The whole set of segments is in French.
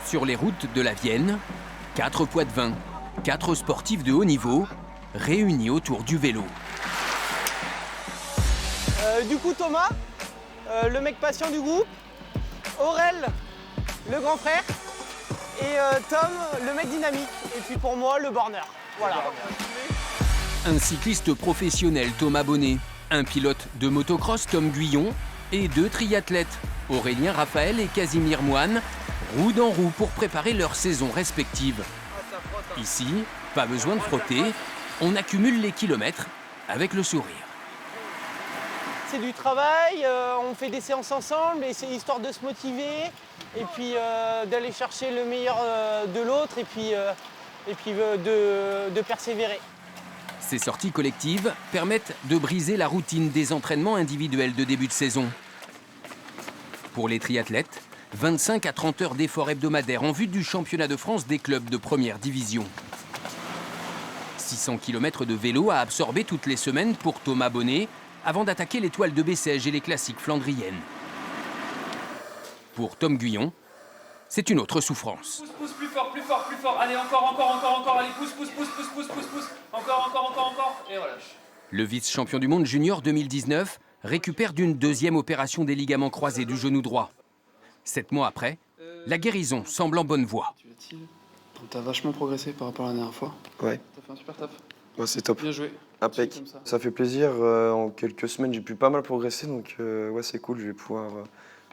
Sur les routes de la Vienne, 4 poids de vin, 4 sportifs de haut niveau, réunis autour du vélo. Du coup, Thomas, le mec patient du groupe, Aurel, le grand frère, et Tom, le mec dynamique. Et puis pour moi, le borneur. Voilà. Un cycliste professionnel, Thomas Bonnet, un pilote de motocross, Tom Guyon, et 2 triathlètes, Aurélien Raphaël et Casimir Moine, roue dans roue pour préparer leur saison respective. Ici, pas besoin de frotter, on accumule les kilomètres avec le sourire. C'est du travail, on fait des séances ensemble et c'est histoire de se motiver et puis d'aller chercher le meilleur de l'autre et puis de persévérer. Ces sorties collectives permettent de briser la routine des entraînements individuels de début de saison. Pour les triathlètes, 25 à 30 heures d'efforts hebdomadaires en vue du championnat de France des clubs de première division. 600 km de vélo à absorber toutes les semaines pour Thomas Bonnet, avant d'attaquer l'étoile de Bessèges et les classiques flandriennes. Pour Tom Guyon, c'est une autre souffrance. Pousse, plus fort, plus fort, plus fort. Allez, encore, allez, pousse. Encore, et relâche. Le vice-champion du monde junior 2019 récupère d'une deuxième opération des ligaments croisés du genou droit. 7 mois après, la guérison semble en bonne voie. T'as vachement progressé par rapport à la dernière fois. Ouais. T'as fait un super taf. Ouais, c'est top. Bien joué. Impec. Ça fait plaisir. En quelques semaines, j'ai pu pas mal progresser, donc ouais, c'est cool. Je vais pouvoir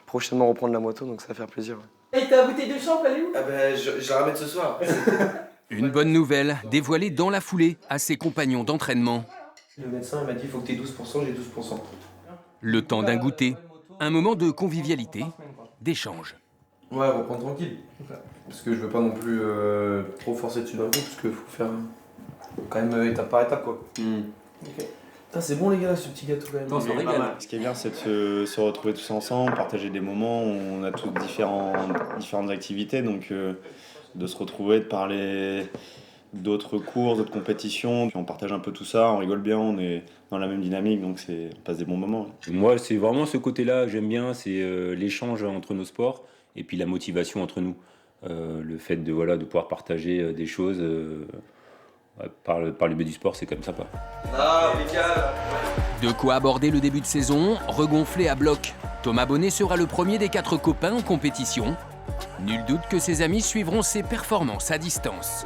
prochainement reprendre la moto, donc ça va faire plaisir. Ouais. Et ta bouteille de champ, elle est où? Ah ben, je la ramène ce soir. Une bonne nouvelle, dévoilée dans la foulée à ses compagnons d'entraînement. Le médecin m'a dit il faut que tu aies 12%, j'ai 12%. Le temps d'un goûter, un moment de convivialité, d'échange. Ouais, reprendre tranquille. Parce que je veux pas non plus trop forcer dessus d'un coup, parce qu'il faut faire quand même étape par étape, quoi. Okay. Putain, c'est bon les gars, ce petit gâteau quand même. Non, c'est régale. Ce qui est bien, c'est de se retrouver tous ensemble, partager des moments où on a toutes différentes activités, donc de se retrouver, de parler d'autres courses, d'autres compétitions, puis on partage un peu tout ça, on rigole bien, on est dans la même dynamique, donc on passe des bons moments. Moi, c'est vraiment ce côté-là que j'aime bien, c'est l'échange entre nos sports et puis la motivation entre nous. Le fait de pouvoir partager des choses par le biais du sport, c'est comme ça, quoi. Ah, impeccable. De quoi aborder le début de saison, regonflé à bloc. Thomas Bonnet sera le premier des 4 copains en compétition. Nul doute que ses amis suivront ses performances à distance.